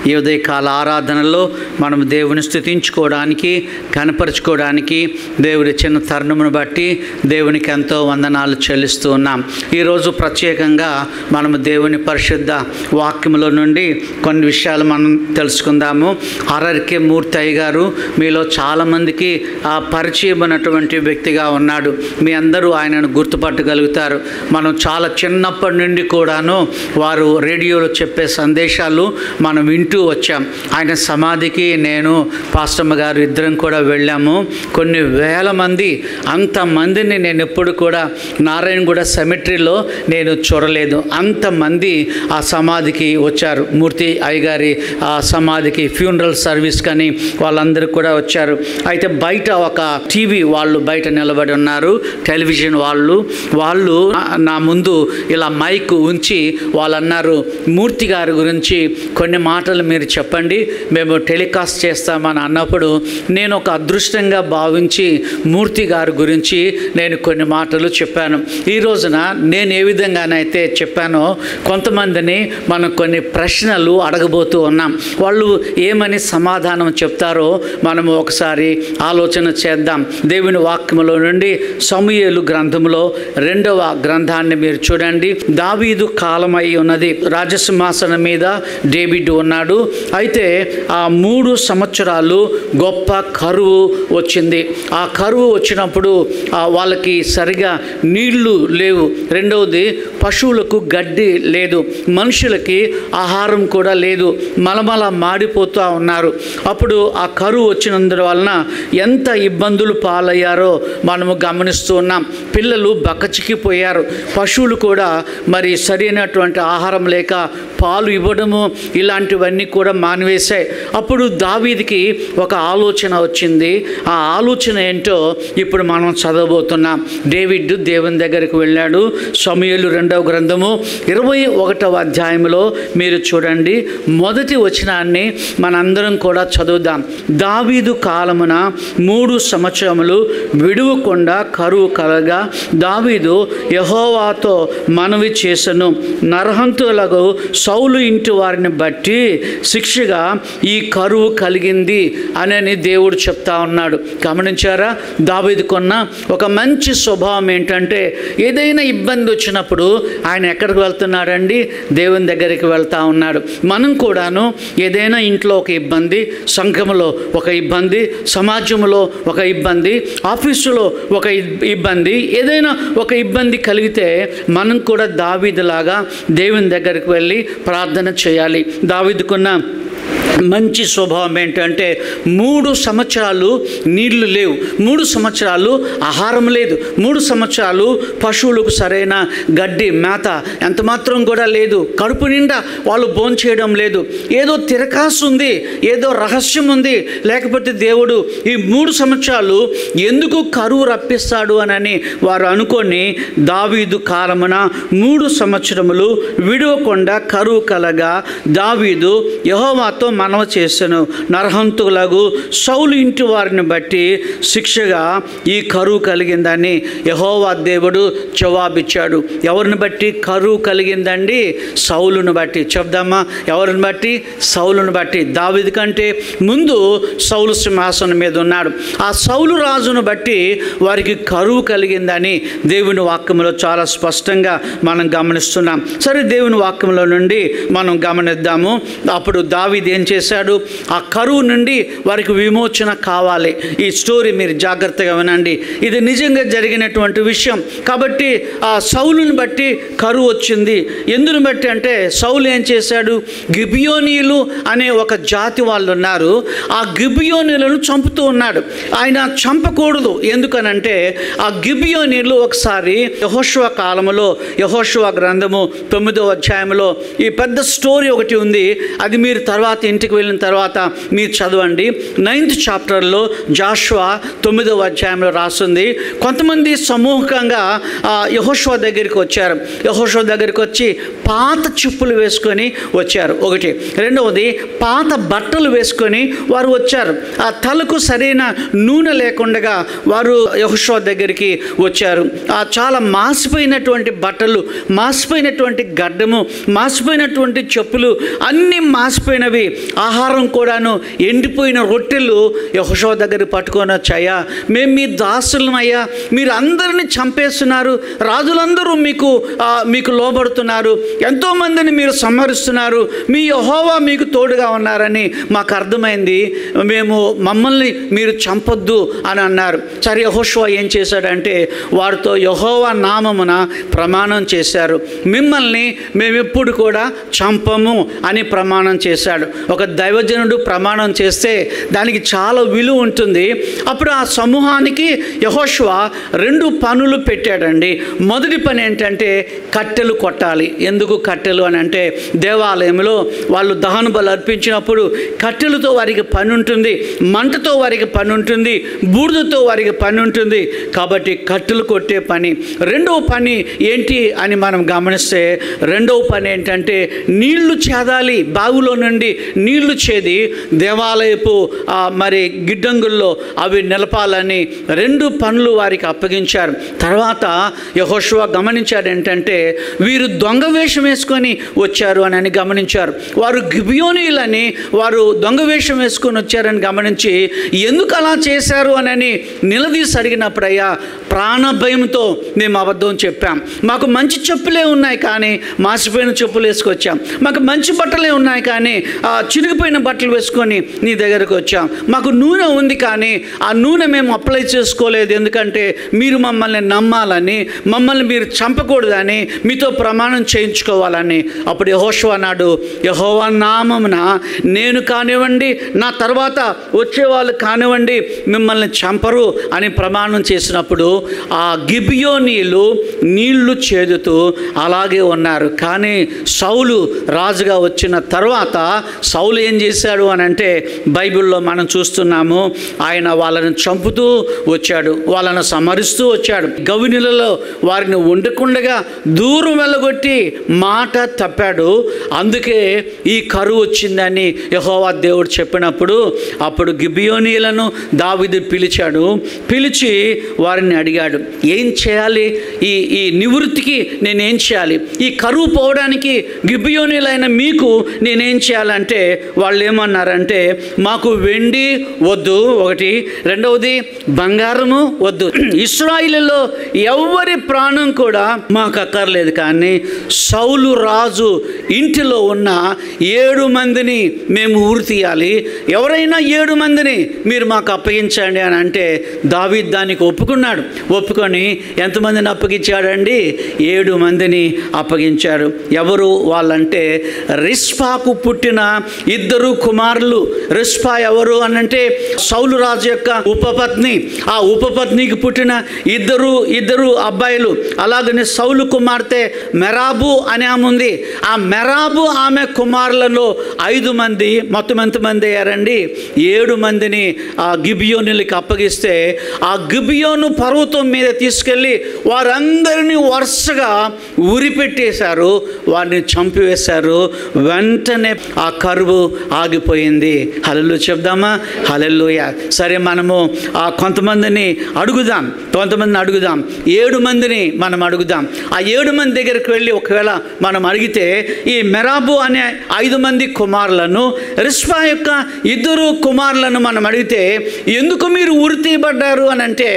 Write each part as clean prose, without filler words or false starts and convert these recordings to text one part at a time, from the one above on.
ఈ ఉదయకాల ఆరాధనలో మనం దేవుని స్తుతించుకోవడానికి, కనపరుచుకోవడానికి దేవుడి చిన్న తరుణమును బట్టి దేవునికి ఎంతో వందనాలు చెల్లిస్తూ ఉన్నాం. ఈరోజు ప్రత్యేకంగా మనము దేవుని పరిశుద్ధ వాక్యములో నుండి కొన్ని విషయాలు మనం తెలుసుకుందాము. ఆర్ఆర్కే మూర్తి గారు మీలో చాలామందికి పరిచయం ఉన్నటువంటి వ్యక్తిగా ఉన్నాడు. మీ అందరూ ఆయనను గుర్తుపట్టగలుగుతారు. మనం చాలా చిన్నప్పటి నుండి కూడాను వారు రేడియోలో చెప్పే సందేశాలు మనం వింటూ వచ్చాం. ఆయన సమాధికి నేను పాస్టమ్మ గారు ఇద్దరం కూడా వెళ్ళాము. కొన్ని వేల మంది, అంతమందిని నేను ఎప్పుడు కూడా నారాయణగూడ సెమిట్రీలో నేను చూడలేదు. అంతమంది ఆ సమాధికి వచ్చారు. మూర్తి అయ్యగారి ఆ సమాధికి ఫ్యూనరల్ సర్వీస్ కానీ వాళ్ళందరూ కూడా వచ్చారు. అయితే బయట ఒక టీవీ వాళ్ళు బయట నిలబడి ఉన్నారు, టెలివిజన్ వాళ్ళు నా ముందు ఇలా మైక్ ఉంచి వాళ్ళు అన్నారు, మూర్తి గారి గురించి కొన్ని మాటలు మీరు చెప్పండి, మేము టెలికాస్ట్ చేస్తామని అన్నప్పుడు నేను ఒక అదృష్టంగా భావించి మూర్తి గారి గురించి నేను కొన్ని మాటలు చెప్పాను. ఈ రోజున నేను ఏ విధంగానైతే చెప్పానో కొంతమందిని మనం కొన్ని ప్రశ్నలు అడగబోతూ ఉన్నాం. వాళ్ళు ఏమని సమాధానం చెప్తారో మనము ఒకసారి ఆలోచన చేద్దాం. దేవుని వాక్యములో నుండి సమూయేలు గ్రంథంలో 2వ గ్రంథాన్ని మీరు చూడండి. దావీదు కాలమై ఉన్నది. రాజసింహాసనం మీద డేవిడ్ ఉన్నాడు. అయితే ఆ 3 సంవత్సరాలు గొప్ప కరువు వచ్చింది. ఆ కరువు వచ్చినప్పుడు వాళ్ళకి సరిగా నీళ్లు లేవు. రెండవది, పశువులకు గడ్డి లేదు, మనుషులకి ఆహారం కూడా లేదు, మలమల మాడిపోతూ ఉన్నారు. అప్పుడు ఆ కరువు వచ్చినందువలన ఎంత ఇబ్బందులు పాలయ్యారో మనము గమనిస్తూ ఉన్నాం. పిల్లలు బక్కచిక్కిపోయారు. పశువులు కూడా మరి సరైనటువంటి ఆహారం లేక పాలు ఇవ్వడము ఇలాంటివన్నీ కూడా మానివేశాయి. అప్పుడు దావీదుకి ఒక ఆలోచన వచ్చింది. ఆ ఆలోచన ఏంటో ఇప్పుడు మనం చదవబోతున్నాం. డేవిడ్ దేవుని దగ్గరికి వెళ్ళాడు. సమూయేలు 2వ గ్రంథము 21వ అధ్యాయంలో మీరు చూడండి. మొదటి వచనాన్ని మనందరం కూడా చదువుదాం. దావీదు కాలమున 3 సంవత్సరములు విడువకుండా కరువు కలగా దావీదు యెహోవాతో మనవి చేసెను. నరహంతులకు సౌలు ఇంటి వారిని బట్టి శిక్షగా ఈ కరువు కలిగింది అని దేవుడు చెప్తా ఉన్నాడు. గమనించారా? దావీదుకున్న ఒక మంచి స్వభావం ఏంటంటే ఏదైనా ఇబ్బంది వచ్చినప్పుడు ఆయన ఎక్కడికి వెళ్తున్నాడండి? దేవుని దగ్గరికి వెళ్తా ఉన్నాడు. మనం కూడాను ఏదైనా ఇంట్లో ఒక ఇబ్బంది, సంఘంలో ఒక ఇబ్బంది, సమాజంలో ఒక ఇబ్బంది, ఆఫీసులో ఒక ఇబ్బంది, ఏదైనా ఒక ఇబ్బంది కలిగితే మనం కూడా దావీదులాగా దేవుని దగ్గరికి వెళ్ళి ప్రార్థన చేయాలి. దావీదుకున్న మంచి స్వభావం ఏంటంటే 3 సంవత్సరాలు నీళ్లు లేవు, 3 సంవత్సరాలు ఆహారం లేదు, 3 సంవత్సరాలు పశువులకు సరైన గడ్డి మేత ఎంత మాత్రం కూడా లేదు, కడుపు నిండా వాళ్ళు భోంచేయడం లేదు. ఏదో తిరకాసు ఉంది, ఏదో రహస్యం ఉంది. లేకపోతే దేవుడు ఈ 3 సంవత్సరాలు ఎందుకు కరువు రప్పిస్తాడు అని వారు అనుకొని దావీదు కాలమున 3 సంవత్సరములు విడవకుండా కరువు కలగా దావీదు యెహోవాతో మనవి చేసెను. నరహంతులకు సౌలు ఇంటి వారిని బట్టి శిక్షగా ఈ కరువు కలిగిందని యెహోవా దేవుడు జవాబిచ్చాడు. ఎవరిని బట్టి కరువు కలిగిందండి? సౌలును బట్టి. చెప్దామా? ఎవరిని బట్టి? సౌలును బట్టి. దావీదు కంటే ముందు సౌలు సింహాసనం మీద ఉన్నాడు. ఆ సౌలు రాజును బట్టి వారికి కరువు కలిగిందని దేవుని వాక్యంలో చాలా స్పష్టంగా మనం గమనిస్తున్నాం. సరే, దేవుని వాక్యంలో నుండి మనం గమనిద్దాము. అప్పుడు దావీదు ఏం చేశాడు? ఆ కరువు నుండి వారికి విమోచన కావాలి. ఈ స్టోరీ మీరు జాగ్రత్తగా వినండి. ఇది నిజంగా జరిగినటువంటి విషయం. కాబట్టి ఆ సౌలుని బట్టి కరువు వచ్చింది. ఎందుని బట్టి అంటే సౌలు ఏం చేశాడు? గిబియోనీయులు అనే ఒక జాతి వాళ్ళు ఉన్నారు. ఆ గిబియోనీయులను చంపుతూ ఉన్నాడు. ఆయన చంపకూడదు. ఎందుకనంటే ఆ గిబియోనీయులు ఒకసారి యెహోషువ కాలంలో, యెహోషువ గ్రంథము 9వ అధ్యాయంలో ఈ పెద్ద స్టోరీ ఒకటి ఉంది. అది మీరు తర్వాత ఇంటికి వెళ్ళిన తర్వాత మీరు చదవండి. 9th చాప్టర్లో జాషువా 9వ అధ్యాయంలో రాస్తుంది. కొంతమంది సమూహంగా యెహోషువ దగ్గరికి వచ్చారు. యెహోషువ దగ్గరికి వచ్చి పాత చెప్పులు వేసుకొని వచ్చారు. ఒకటి. రెండవది, పాత బట్టలు వేసుకొని వారు వచ్చారు. ఆ తలకు సరైన నూనె లేకుండా వారు యెహోషువ దగ్గరికి వచ్చారు. చాలా మాసిపోయినటువంటి బట్టలు, మాసిపోయినటువంటి గడ్డము, మాసిపోయినటువంటి చెప్పులు అన్నీ మాసిపోయినవి. ఆహారం కూడాను ఎండిపోయిన రొట్టెలు యెహోషువ దగ్గర పట్టుకొని వచ్చాయా, మేము మీ దాసులమయ్యా, మీరు అందరినీ చంపేస్తున్నారు, రాజులందరూ మీకు లోబడుతున్నారు, ఎంతోమందిని మీరు సంహరిస్తున్నారు, మీ యెహోవా మీకు తోడుగా ఉన్నారని మాకు అర్థమైంది, మమ్మల్ని మీరు చంపొద్దు అని అన్నారు. సరే యెహోషువ ఏం చేశాడంటే వారితో యెహోవా నామమున ప్రమాణం చేశారు, మిమ్మల్ని మేమెప్పుడు కూడా చంపము అని ప్రమాణం చేశాడు. ఒక దైవజనుడు ప్రమాణం చేస్తే దానికి చాలా విలువ ఉంటుంది. అప్పుడు ఆ సమూహానికి యెహోషువ 2 పనులు పెట్టాడండి. మొదటి పని ఏంటంటే కట్టెలు కొట్టాలి. ఎందుకు కట్టెలు అని అంటే దేవాలయంలో వాళ్ళు దహన బలు అర్పించినప్పుడు కట్టెలతో వారికి పని ఉంటుంది, మంటతో వారికి పని ఉంటుంది, బూడిదతో వారికి పని ఉంటుంది. కాబట్టి కట్టెలు కొట్టే పని. రెండవ పని ఏంటి అని మనం గమనిస్తే రెండవ పని ఏంటంటే నీళ్లు చేదాలి. బావిలో నుండి నీళ్లు చేది దేవాలయపు గిడ్డంగుల్లో అవి నిలపాలని 2 పనులు వారికి అప్పగించారు. తర్వాత యెహోషువ గమనించాడు ఏంటంటే వీరు దొంగ వేషం వేసుకొని వచ్చారు అని గమనించారు. వారు గిబియోనీయులని వారు దొంగ వేషం వేసుకొని వచ్చారని గమనించి ఎందుకు అలా చేశారు అని నిలదీసి అడిగినప్పుడయ్యా ప్రాణ భయంతో మేము అబద్ధం చెప్పాం, మాకు మంచి చెప్పులే ఉన్నాయి కానీ మాసిపోయిన చెప్పులు వేసుకొచ్చాం, మాకు మంచి బట్టలే ఉన్నాయి కానీ చిరిగిపోయిన బట్టలు వేసుకొని నీ దగ్గరకు వచ్చాం, మాకు నూనె ఉంది కానీ ఆ నూనె మేము అప్లై చేసుకోలేదు, ఎందుకంటే మీరు మమ్మల్ని నమ్మాలని, మమ్మల్ని మీరు చంపకూడదని, మీతో ప్రమాణం చేయించుకోవాలని. అప్పుడు యెహోషువ అన్నాడు, యెహోవా నామమున నేను కానివ్వండి నా తర్వాత వచ్చేవాళ్ళు కానివ్వండి మిమ్మల్ని చంపరు అని ప్రమాణం చేసినప్పుడు ఆ గిబియోనీయులు నీళ్లు చేదుతూ అలాగే ఉన్నారు. కానీ సౌలు రాజుగా వచ్చిన తర్వాత సౌలు ఏం చేశాడు అని అంటే బైబిల్లో మనం చూస్తున్నాము, ఆయన వాళ్ళని చంపుతూ వచ్చాడు, వాళ్ళని సంహరిస్తూ వచ్చాడు. గవినిలలో వారిని ఉండకుండగా దూరం వెళ్ళగొట్టి మాట తప్పాడు. అందుకే ఈ కరువు వచ్చిందని యెహోవా దేవుడు చెప్పినప్పుడు అప్పుడు గిబియోనీయులను దావీదు పిలిచి వారిని అడిగాడు, ఏం చేయాలి, ఈ నివృత్తికి నేనేం చేయాలి, ఈ కరువు పోవడానికి గిబియోనీయులైన మీకు నేనేం చేయాలంటే వాళ్ళు ఏమన్నారంటే మాకు వెండి వద్దు, ఒకటి, రెండవది బంగారము వద్దు, ఇశ్రాయేలులో ఎవరి ప్రాణం కూడా మాకు అక్కర్లేదు, కానీ సౌలు రాజు ఇంటిలో ఉన్న 7 మందిని మేము ఊరి తీయాలి, ఎవరైనా 7 మందిని మీరు మాకు అప్పగించండి అని అంటే దావీదు దానికి ఒప్పుకొని ఎంతమందిని అప్పగించాడండి? 7 మందిని అప్పగించాడు. ఎవరు వాళ్ళంటే రిస్పాకు పుట్టిన 2 కుమారులు. రిస్పా ఎవరు అనంటే సౌలు రాజు యొక్క ఉపపత్ని. ఆ ఉపపత్నికి పుట్టిన ఇద్దరు అబ్బాయిలు. అలాగనే సౌలు కుమార్తె మెరాబు అనే ఆమె ఉంది. ఆ మెరాబు ఆమె కుమారులలో 5 మంది, మొత్తం ఎంతమంది అయ్యారండి? 7 మందిని ఆ గిబియోనులకి అప్పగిస్తే ఆ గిబియోను పర్వతం మీద తీసుకెళ్ళి వారందరినీ వరుసగా ఉరిపెట్టేశారు, వారిని చంపివేశారు. వెంటనే ఆ కరువు ఆగిపోయింది. హల్లెలూయా చెప్దామా? హల్లెలూయా. సరే, మనము కొంతమందిని అడుగుదాం. 7 మందిని మనం అడుగుదాం. ఆ 7 మంది దగ్గరికి వెళ్ళి ఒకవేళ మనం అడిగితే ఈ మెరాబు అనే 5 మంది కుమారులను, రిస్పా యొక్క 2 కుమారులను మనం అడిగితే ఎందుకు మీరు ఉరి తీయబడ్డారు అని అంటే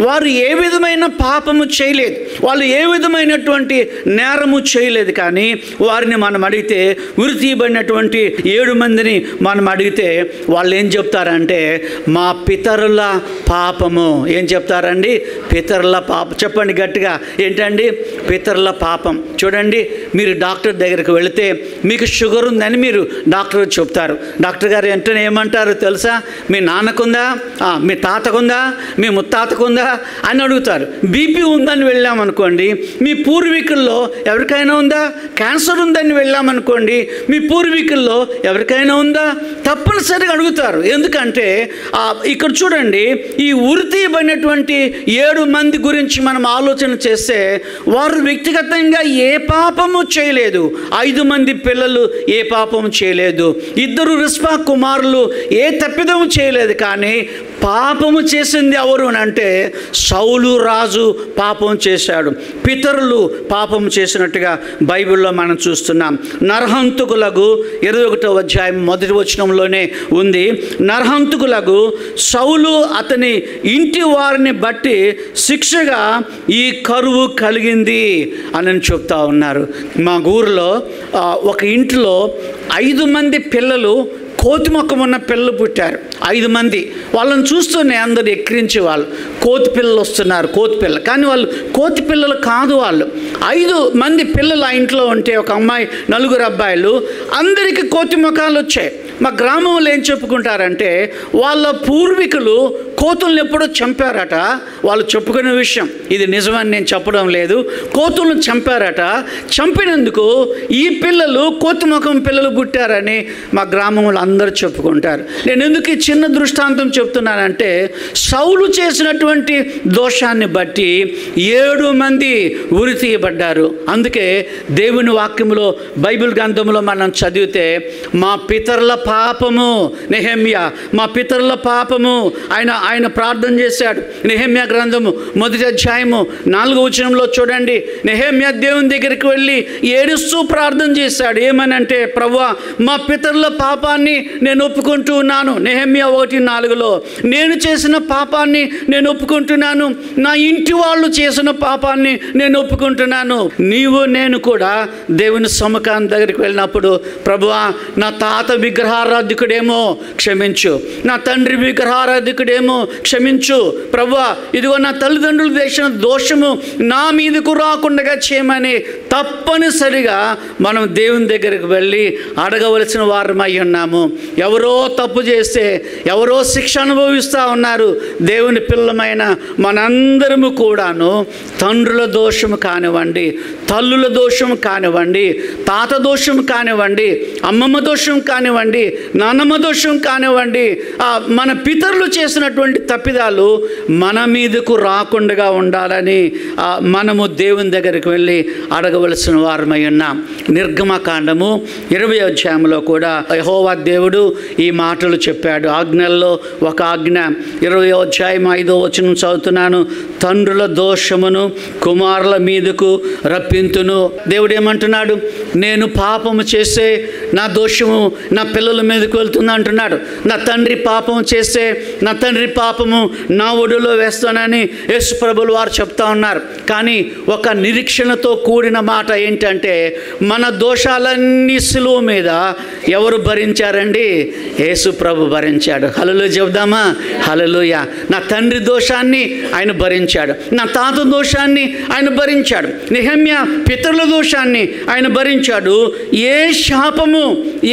వారు ఏ విధమైన పాపము చేయలేదు, వాళ్ళు ఏ విధమైనటువంటి నేరము చేయలేదు. కానీ వారిని మనం అడిగితే ఉరి తీయబడినటువంటి 7 మందిని మనం అడిగితే వాళ్ళు ఏం చెప్తారంటే మా పితరుల పాపము. ఏం చెప్తారండి? పితరుల పాపం. చెప్పండి గట్టిగా, ఏంటండి? పితరుల పాపం. చూడండి, మీరు డాక్టర్ దగ్గరికి వెళితే మీకు షుగర్ ఉందని మీరు డాక్టర్ చెప్తారు. డాక్టర్ గారు వెంటనే ఏమంటారు తెలుసా? మీ నాన్నకుందా, మీ తాతకుందా, మీ ముత్తాతకుందా అని అడుగుతారు. బీపీ ఉందని వెళ్ళామనుకోండి, మీ పూర్వీకుల్లో ఎవరికైనా ఉందా? క్యాన్సర్ ఉందని వెళ్ళామనుకోండి, మీ పూర్వీకుల్లో ఎవరికైనా ఉందా? తప్పనిసరిగా అడుగుతారు. ఎందుకంటే ఇక్కడ చూడండి, ఈ ఉరి తీయబడినటువంటి 7 మంది గురించి మనం ఆలోచన చేస్తే వారు వ్యక్తిగతంగా ఏ పాపము చేయలేదు. 5 మంది పిల్లలు ఏ పాపము చేయలేదు. 2 రిస్పా కుమారులు ఏ తప్పిదము చేయలేదు. కానీ పాపము చేసింది ఎవరు అని అంటే సౌలు రాజు పాపం చేశాడు. పితరులు పాపం చేసినట్టుగా బైబిల్లో మనం చూస్తున్నాం. నరహంతకులకు 21వ అధ్యాయం 1వ వచనంలోనే ఉంది. నరహంతకులకు సౌలు అతని ఇంటి వారిని బట్టి శిక్షగా ఈ కరువు కలిగింది అని చెప్తా ఉన్నారు. మా ఊరిలో ఒక ఇంట్లో 5 మంది పిల్లలు కోతి ముఖం ఉన్న పిల్లలు పుట్టారు. 5 మంది. వాళ్ళని చూస్తూనే అందరూ ఎక్కిరించే వాళ్ళు, కోతి పిల్లలు వస్తున్నారు, కోతి పిల్లలు. కానీ వాళ్ళు కోతి పిల్లలు కాదు. వాళ్ళు 5 మంది పిల్లలు ఆ ఇంట్లో ఉంటే ఒక అమ్మాయి, 4 అబ్బాయిలు, అందరికీ కోతి ముఖాలు వచ్చాయి. మా గ్రామంలో ఏం చెప్పుకుంటారంటే వాళ్ళ పూర్వీకులు కోతుల్ని ఎప్పుడో చంపారట. వాళ్ళు చెప్పుకునే విషయం, ఇది నిజమని నేను చెప్పడం లేదు. కోతులను చంపారట. చంపినందుకు ఈ పిల్లలు కోతి ముఖం పిల్లలు పుట్టారని మా గ్రామంలో అందరూ చెప్పుకుంటారు. నేను ఎందుకు ఈ చిన్న దృష్టాంతం చెప్తున్నానంటే సౌలు చేసినటువంటి దోషాన్ని బట్టి 7 మంది ఉరి తీయబడ్డారు. అందుకే దేవుని వాక్యంలో బైబిల్ గ్రంథంలో మనం చదివితే మా పితరుల పాపము, నెహెమ్యా మా పితరుల పాపము ఆయన ప్రార్థన చేశాడు. నెహెమ్యా గ్రంథము 1వ అధ్యాయము 4వ వచనంలో చూడండి. నెహెమ్యా దేవుని దగ్గరికి వెళ్ళి ఏడుస్తూ ప్రార్థన చేశాడు. ఏమనంటే, ప్రభువా మా పితరుల పాపాన్ని నేను ఒప్పుకుంటూ ఉన్నాను. నెహెమ్యా 1:4లో నేను చేసిన పాపాన్ని నేను ఒప్పుకుంటున్నాను, నా ఇంటి వాళ్ళు చేసిన పాపాన్ని నేను ఒప్పుకుంటున్నాను. నీవు నేను కూడా దేవుని సముఖాన్ని దగ్గరికి వెళ్ళినప్పుడు, ప్రభువా నా తాత విగ్రహారాధికుడేమో క్షమించు, నా తండ్రి విగ్రహారాధికుడేమో క్షమించు, ప్రభువా ఇదిగో నా తల్లిదండ్రులు చేసిన దోషము నా మీదకు రాకుండా చేయమని తప్పనిసరిగా మనం దేవుని దగ్గరికి వెళ్ళి అడగవలసిన వారమై ఉన్నాము. ఎవరో తప్పు చేస్తే ఎవరో శిక్ష అనుభవిస్తూ ఉన్నారు. దేవుని పిల్లమైన మనందరము కూడాను తండ్రుల దోషము కానివ్వండి, తల్లుల దోషం కానివ్వండి, తాత దోషం కానివ్వండి, అమ్మమ్మ దోషం కానివ్వండి, నాన్నమ్మ దోషం కానివ్వండి, మన పితరులు చేసినటువంటి తప్పిదాలు మన మీదకు రాకుండా ఉండాలని మనము దేవుని దగ్గరికి వెళ్ళి అడగవలసిన వారమై ఉన్నాం. నిర్గమకాండము 20వ అధ్యాయంలో కూడా యెహోవా దేవుడు ఈ మాటలు చెప్పాడు. ఆజ్ఞల్లో ఒక ఆజ్ఞ 20వ అధ్యాయం 5వ వచనం చదువుతున్నాను. తండ్రుల దోషమును కుమారుల మీదకు రప్పింతును. దేవుడు ఏమంటున్నాడు? నేను పాపము చేస్తే నా దోషము నా పిల్లల మీదకు వెళ్తుంది అంటున్నాడు. నా తండ్రి పాపం చేస్తే నా తండ్రి పాపము నా ఒడిలో వేస్తానని యేసు ప్రభులు వారు చెప్తా ఉన్నారు. కానీ ఒక నిరీక్షణతో కూడిన మాట ఏంటంటే, మన దోషాలన్నీ సిలువ మీద ఎవరు భరించారండి? యేసు ప్రభు భరించాడు. హల్లెలూయా చెప్దామా? హల్లెలూయా. నా తండ్రి దోషాన్ని ఆయన భరించాడు, నా తాత దోషాన్ని ఆయన భరించాడు, నెహెమ్యా పితరుల దోషాన్ని ఆయన భరించాడు. ఏ శాపము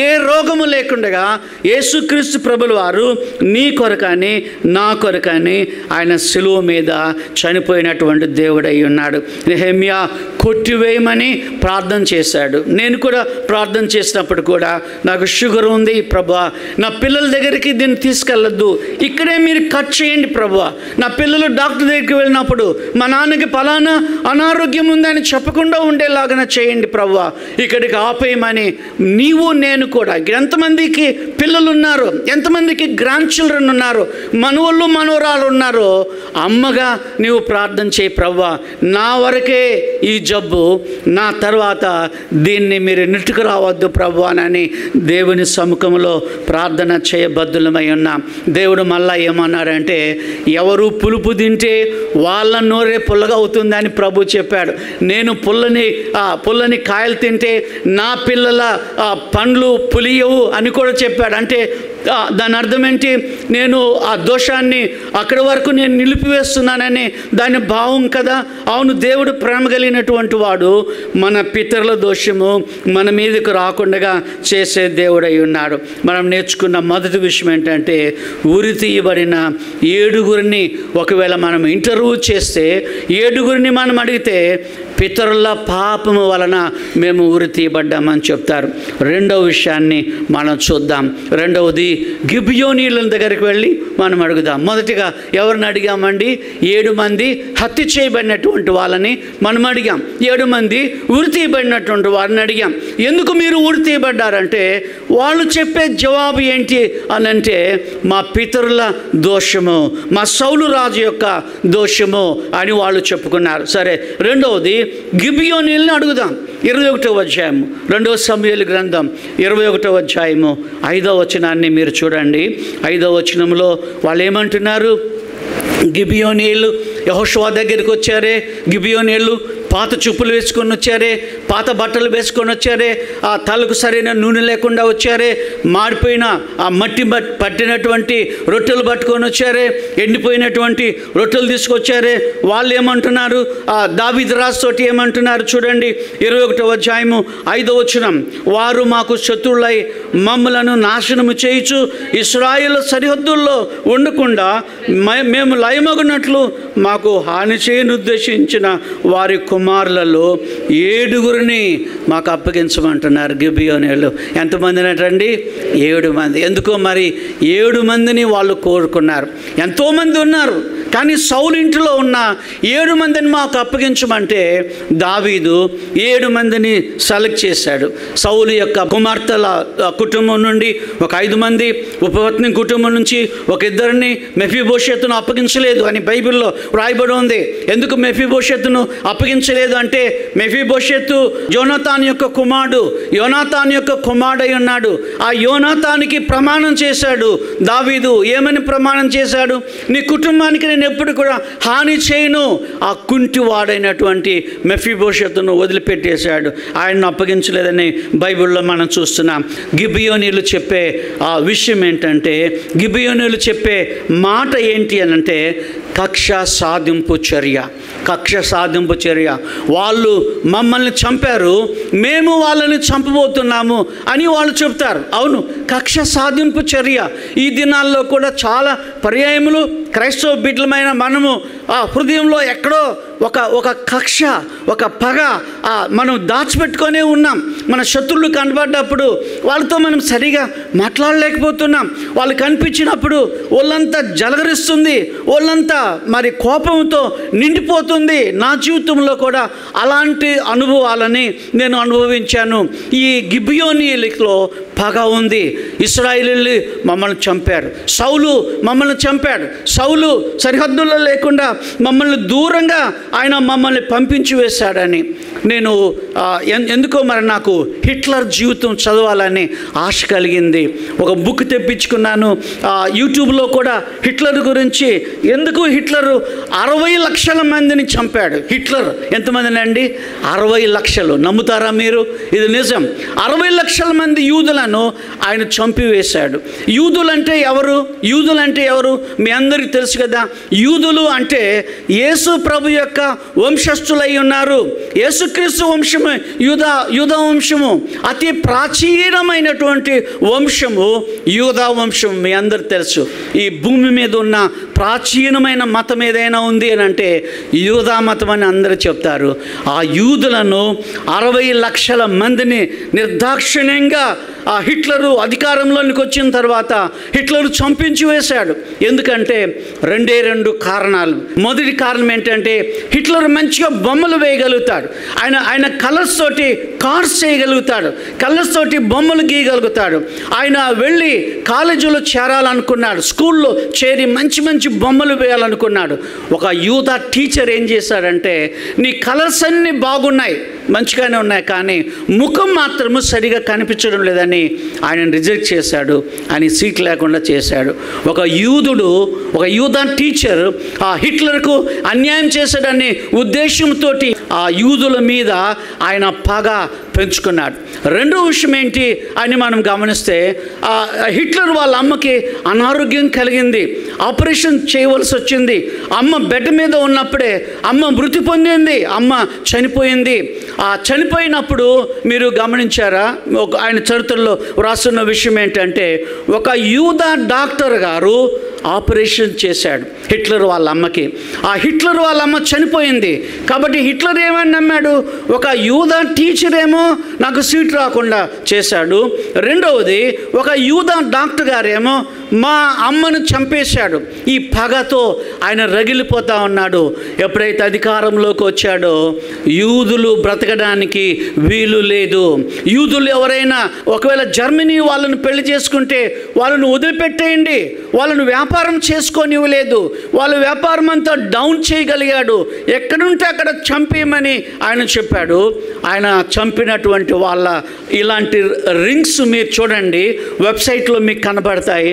ఏ రోగము లేకుండా యేసుక్రీస్తు ప్రభుల వారు నీ కొరకని నా కొరకని ఆయన సిలువ మీద చనిపోయినటువంటి దేవుడై ఉన్నాడు. నెహెమ్యా కొట్టివేయమని ప్రార్థన చేశాడు. నేను కూడా ప్రార్థన చేసినప్పుడు కూడా నాకు షుగర్ ఉంది ప్రభువా, నా పిల్లల దగ్గరికి దీన్ని తీసుకెళ్ళొద్దు, ఇక్కడే మీరు కట్ చేయండి ప్రభువా. నా పిల్లలు డాక్టర్ దగ్గరికి వెళ్ళినప్పుడు మా నాన్నకి ఫలానా అనారోగ్యం ఉందని చెప్పకుండా ఉండేలాగా చేయండి ప్రభువా, ఇక్కడికి ఆపేయమని నీవు నేను కూడా. ఎంతమందికి పిల్లలు ఉన్నారు, ఎంతమందికి గ్రాండ్ చిల్డ్రన్ ఉన్నారు, మనవళ్ళు మనవరాలు ఉన్నారు, అమ్మగా నీవు ప్రార్థన చేయి ప్రభువా, నా వరకే ఈ జబ్బు, నా తర్వాత దీన్ని మీరు నెట్టుకు రావద్దు ప్రభువా అని దేవుని సముఖంలో ప్రార్థన చేయబద్దులమై ఉన్నాం. దేవుడు మళ్ళా ఏమన్నాడంటే, ఎవరు పులుపు తింటే వాళ్ళ నోరే పుల్లగా అవుతుందని ప్రభు చెప్పాడు. నేను పుల్లని కాయలు తింటే నా పిల్లల పండ్లు పులియవు అని కూడా చెప్పాడు. అంటే దాని అర్థం ఏంటి? నేను ఆ దోషాన్ని అక్కడి వరకు నేను నిలిపివేస్తున్నానని దాని భావం కదా. అవును, దేవుడు ప్రేమ కలిగినటువంటి వాడు. మన పితరుల దోషము మన మీదకు రాకుండా చేసే దేవుడై ఉన్నాడు. మనం నేర్చుకున్న మొదటి విషయం ఏంటంటే, ఉరి తీయబడిన 7గురిని ఒకవేళ మనం ఇంటర్వ్యూ చేస్తే 7గురిని మనం అడిగితే పితరుల పాపము వలన మేము ఉరి తీయబడ్డామని చెప్తారు. రెండవ విషయాన్ని మనం చూద్దాం. రెండవది గిబియోనీయుల దగ్గరికి వెళ్ళి మనం అడుగుదాం. మొదటిగా ఎవరిని అడిగామండి? 7 మంది హత్య చేయబడినటువంటి వాళ్ళని మనం అడిగాం. 7 మంది ఉరి తీయబడినటువంటి వారిని అడిగాం. ఎందుకు మీరు ఉరి తీయబడ్డారంటే వాళ్ళు చెప్పే జవాబు ఏంటి అని అంటే, మా పితరుల దోషము, మా సౌలు రాజు యొక్క దోషము అని వాళ్ళు చెప్పుకున్నారు. సరే, రెండవది గిబియోనీయుల్ని అడుగుదాం. 21వ అధ్యాయము 2వ సమూయేలు గ్రంథం 21వ అధ్యాయము 5వ వచనాన్ని మీరు చూడండి. 5వ వచనంలో వాళ్ళు ఏమంటున్నారు? గిబియోనీయులు యెహోషువ దగ్గరికి వచ్చారే, గిబియోనీయులు పాత చెప్పులు వేసుకొని వచ్చారే, పాత బట్టలు వేసుకొని వచ్చారే, ఆ తలకు సరైన నూనె లేకుండా వచ్చారే, మాడిపోయిన ఆ మట్టి పట్టినటువంటి రొట్టెలు పట్టుకొని వచ్చారే, ఎండిపోయినటువంటి రొట్టెలు తీసుకొచ్చారే. వాళ్ళు ఏమంటున్నారు? ఆ దావీదు రాజుతోటి ఏమంటున్నారు చూడండి. 21వ అధ్యాయము 5వ వచనం, వారు మాకు శత్రువులై మమ్మలను నాశనము చేయుచు ఇశ్రాయేలు సరిహద్దుల్లో ఉండకుండా మేము లయమగునట్లు మాకు హాని చేయను ఉద్దేశించిన వారి కుమారులలో 7గురిని మాకు అప్పగించమంటున్నారు గిబియోనీయులు. ఎంతమందినటండి? 7 మంది. ఎందుకో మరి 7 మందిని వాళ్ళు కోరుకున్నారు. ఎంతోమంది ఉన్నారు, కానీ సౌలు ఇంటిలో ఉన్న 7 మందిని మాకు అప్పగించమంటే దావీదు 7 మందిని సెలెక్ట్ చేశాడు. సౌలు యొక్క కుమార్తెల కుటుంబం నుండి ఒక 5 మంది, ఉపపత్ని కుటుంబం నుంచి ఒక 2 మెఫీబోషెతును అప్పగించలేదు అని బైబిల్లో వ్రాయబడి ఉంది. ఎందుకు మెఫీబోషెతును అప్పగించలేదు అంటే, మెఫీబోషెతు యోనాతాను యొక్క కుమారుడు, యోనాతాను యొక్క కుమారుడై ఉన్నాడు. ఆ యోనాతానికి ప్రమాణం చేశాడు దావీదు. ఏమని ప్రమాణం చేశాడు? నీ కుటుంబానికి నేను ఎప్పుడు కూడా హాని చేయను. ఆ కుంటివాడైనటువంటి మెఫీబోషెతును వదిలిపెట్టేశాడు, ఆయన్ను అప్పగించలేదని బైబిల్లో మనం చూస్తున్నాం. గిబియోనీయులు చెప్పే ఆ విషయం ఏంటంటే, గిబియోనీయులు చెప్పే మాట ఏంటి అనంటే, కక్ష సాధింపు చర్య. కక్ష సాధింపు చర్య. వాళ్ళు మమ్మల్ని చంపారు, మేము వాళ్ళని చంపబోతున్నాము అని వాళ్ళు చెప్తారు. అవును, కక్ష సాధింపు చర్య. ఈ దినాల్లో కూడా చాలా పర్యాయములు క్రైస్తవ బిడ్డలమైన మనము ఆ హృదయంలో ఎక్కడో ఒక కక్ష, ఒక పగ మనం దాచిపెట్టుకొనే ఉన్నాం. మన శత్రువులు కనబడ్డప్పుడు వాళ్ళతో మనం సరిగా మాట్లాడలేకపోతున్నాం. వాళ్ళు కనిపించినప్పుడు ఒళ్ళంతా జలగరిస్తుంది, ఒళ్ళంతా మరి కోపంతో నిండిపోతుంది. నా జీవితంలో కూడా అలాంటి అనుభవాలని నేను అనుభవించాను. ఈ గిబియోనీయులలో పగ ఉంది. ఇశ్రాయేలీయులు మమ్మల్ని చంపారు, సౌలు మమ్మల్ని చంపాడు, సౌలు సరిహద్దుల్లో లేకుండా మమ్మల్ని దూరంగా ఆయన మమ్మల్ని పంపించి వేశాడని నేను ఎందుకో మరి నాకు హిట్లర్ జీవితం చదవాలని ఆశ కలిగింది. ఒక బుక్ తెప్పించుకున్నాను. యూట్యూబ్లో కూడా హిట్లర్ గురించి, ఎందుకు హిట్లరు 60 లక్షల మందిని చంపాడు. హిట్లర్ ఎంతమందిని అండి? 60 లక్షలు. నమ్ముతారా మీరు? ఇది నిజం. 60 లక్షల మంది యూదులను ఆయన చంపివేశాడు. యూదులంటే ఎవరు? యూదులంటే ఎవరు? మీ అందరికీ తెలుసు కదా. యూదులు అంటే యేసు ప్రభు యొక్క వంశస్థులై ఉన్నారు. యేసుక్రీస్తు వంశము యూదా వంశము. అతి ప్రాచీనమైనటువంటి వంశము యూదా వంశం. మీ అందరు తెలుసు. ఈ భూమి మీద ఉన్న ప్రాచీనమైన మతం ఏదైనా ఉంది అని అంటే యూదా మతం అని అందరూ చెప్తారు. ఆ యూదులను 60 లక్షల మందిని నిర్దాక్షిణ్యంగా ఆ హిట్లరు అధికారంలోనికి వచ్చిన తర్వాత హిట్లరు చంపించి వేశాడు. ఎందుకంటే 2 కారణాలు. మొదటి కారణం ఏంటంటే, హిట్లర్ మంచిగా బొమ్మలు వేయగలుగుతాడు. ఆయన కలర్స్ తోటి కార్స్ చేయగలుగుతాడు, కలర్స్ తోటి బొమ్మలు గీయగలుగుతాడు. ఆయన వెళ్ళి కాలేజీలో చేరాలనుకున్నాడు, స్కూల్లో చేరి మంచి మంచి బొమ్మలు వేయాలనుకున్నాడు. ఒక యూదా టీచర్ ఏం చేశాడంటే, నీ కలర్స్ అన్నీ బాగున్నాయి, మంచిగానే ఉన్నాయి, కానీ ముఖం మాత్రము సరిగా కనిపించడం లేదని ఆయన రిజెక్ట్ చేశాడు. ఆయన సీట్ లేకుండా చేశాడు. ఒక యూదా టీచర్ ఆ హిట్లర్కు అన్యాయం చేశాడని ఉద్దేశంతో ఆ యూదుల మీద ఆయన పగ పెంచుకున్నాడు. రెండో విషయం ఏంటి అని మనం గమనిస్తే, హిట్లర్ వాళ్ళ అమ్మకి అనారోగ్యం కలిగింది, ఆపరేషన్ చేయవలసి వచ్చింది. అమ్మ బెడ్ మీద ఉన్నప్పుడే అమ్మ మృతి పొందింది, అమ్మ చనిపోయింది. ఆ చనిపోయినప్పుడు మీరు గమనించారా, ఆయన చరిత్రలో వ్రాస్తున్న విషయం ఏంటంటే, ఒక యూదా డాక్టర్ గారు ఆపరేషన్ చేశాడు హిట్లర్ వాళ్ళ అమ్మకి. ఆ హిట్లర్ వాళ్ళ అమ్మ చనిపోయింది కాబట్టి హిట్లర్ ఏమని నమ్మాడు, ఒక యూదా టీచర్ ఏమో నాకు సీట్ రాకుండా చేశాడు, రెండవది ఒక యూదా డాక్టర్ గారేమో మా అమ్మను చంపేశాడు. ఈ పగతో ఆయన రగిలిపోతా ఉన్నాడు. ఎప్పుడైతే అధికారంలోకి వచ్చాడో యూదులు బ్రతకడానికి వీలు లేదు. యూదులు ఎవరైనా ఒకవేళ జర్మనీ వాళ్ళను పెళ్లి చేసుకుంటే వాళ్ళను వదిలిపెట్టేయండి, వాళ్ళను వ్యాపారం చేసుకోనివ్వలేదు, వాళ్ళ వ్యాపారం అంతా డౌన్ చేయగలిగాడు, ఎక్కడుంటే అక్కడ చంపేయమని ఆయన చెప్పాడు. ఆయన చంపినటువంటి వాళ్ళ ఇలాంటి రింగ్స్ మీరు చూడండి, వెబ్సైట్లో మీకు కనబడతాయి.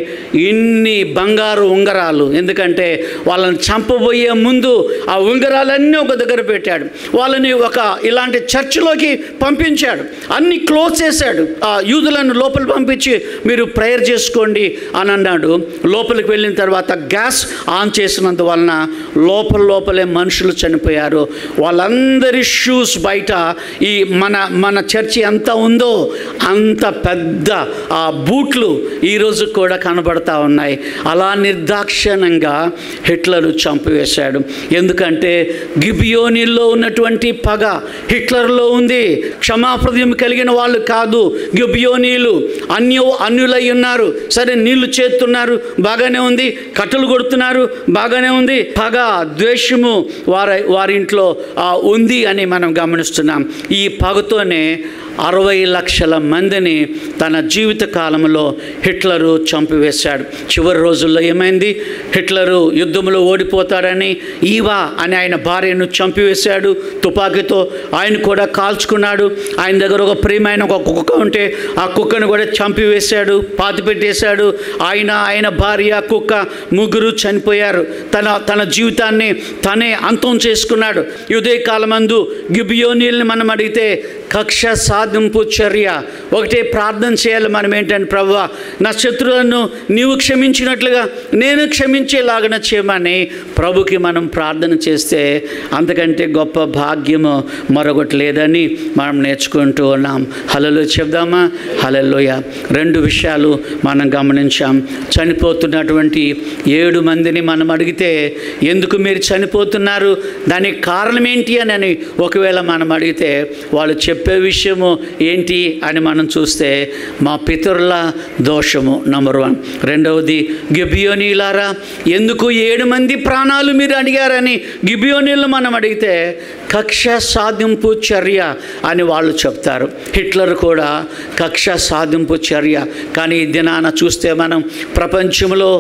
ఇన్ని బంగారు ఉంగరాలు, ఎందుకంటే వాళ్ళని చంపబోయే ముందు ఆ ఉంగరాలన్నీ ఒక దగ్గర పెట్టాడు. వాళ్ళని ఒక ఇలాంటి చర్చిలోకి పంపించాడు, అన్ని క్లోజ్ చేశాడు. ఆ యూదులను లోపల పంపించి మీరు ప్రేయర్ చేసుకోండి అని అన్నాడు. లోపలికి వెళ్ళిన తర్వాత గ్యాస్ ఆన్ చేసినందువలన లోపలే మనుషులు చనిపోయారు. వాళ్ళందరి షూస్ బయట ఈ మన చర్చి ఎంత ఉందో అంత పెద్ద ఆ బూట్లు ఈరోజు కూడా కనబడతా ఉన్నాయి. అలా నిర్దాక్షిణ్యంగా హిట్లర్ చంపివేశాడు. ఎందుకంటే గిబియోనీల్లో ఉన్నటువంటి పగ హిట్లర్లో ఉంది. క్షమాహృదయం కలిగిన వాళ్ళు కాదు గిబియోనీలు, అన్యులై ఉన్నారు. సరే నీళ్లు చేస్తున్నారు, బాగానే ఉంది, కట్టెలు కొడుతున్నారు, బాగానే ఉంది. పగ ద్వేషము వారింట్లో ఉంది అని మనం గమనిస్తున్నాం. ఈ పగతోనే 60 లక్షల మందిని తన జీవిత కాలంలో హిట్లరు చంపివేశాడు. చివరి రోజుల్లో ఏమైంది, హిట్లరు యుద్ధంలో ఓడిపోతాడని ఈవా అని ఆయన భార్యను చంపివేశాడు తుపాకీతో. ఆయన కూడా కాల్చుకున్నాడు. ఆయన దగ్గర ఒక ప్రియమైన ఒక కుక్క ఉంటే ఆ కుక్కను కూడా చంపివేశాడు, పాతిపెట్టేశాడు. ఆయన భార్య, కుక్క ముగ్గురు చనిపోయారు. తన జీవితాన్ని తనే అంతం చేసుకున్నాడు. ఈ ఉదయకాలమందు గిబియోనీల్ని మనం అడిగితే కక్ష సాధింపు చర్య. ఒకటే ప్రార్థన చేయాలి మనం, ఏంటంటే ప్రభువా నా శత్రువులను నీవు క్షమించినట్లుగా నేను క్షమించేలాగా చేయమని ప్రభుకి మనం ప్రార్థన చేస్తే అంతకంటే గొప్ప భాగ్యము మరొకటి లేదని మనం నేర్చుకుంటూ ఉన్నాం. హల్లెలూయా చెప్దామా? హల్లెలూయా. 2 విషయాలు మనం గమనించాం. చనిపోతున్నటువంటి 7 మందిని మనం అడిగితే ఎందుకు మీరు చనిపోతున్నారు, దానికి కారణం ఏంటి అని ఒకవేళ మనం అడిగితే వాళ్ళు చెప్పే విషయము ఏంటి అని మనం చూస్తే మా పితరుల దోషము నంబర్ 1. రెండవది గిబియోనీలారా ఎందుకు 7 మంది ప్రాణాలు మీరు అడిగారని గిబియోనీలు మనం అడిగితే కక్ష సాధింపు చర్య అని వాళ్ళు చెప్తారు. హిట్లర్ కూడా కక్ష సాధింపు చర్య. కానీ ఈ దినాన చూస్తే మనం ప్రపంచంలో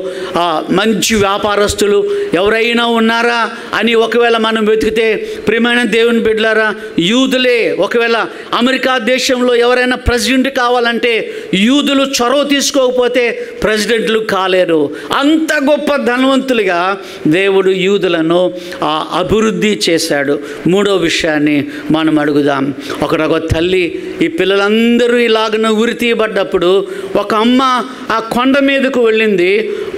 మంచి వ్యాపారస్తులు ఎవరైనా ఉన్నారా అని ఒకవేళ మనం వెతికితే ప్రియమైన దేవుని బిడ్డలారా యూదులే. ఒకవేళ అమెరికా దేశంలో ఎవరైనా ప్రెసిడెంట్ కావాలంటే యూదులు చొరవ తీసుకోకపోతే ప్రెసిడెంట్లు కాలేరు. అంత గొప్ప ధనవంతులుగా దేవుడు యూదులను అభివృద్ధి చేశాడు. 3వ విషయాన్ని మనం అడుగుదాం. ఒక తల్లి ఈ పిల్లలందరూ ఇలాగన ఉరి తీయబడ్డప్పుడు ఒక అమ్మ ఆ కొండ మీదకు వెళ్ళింది.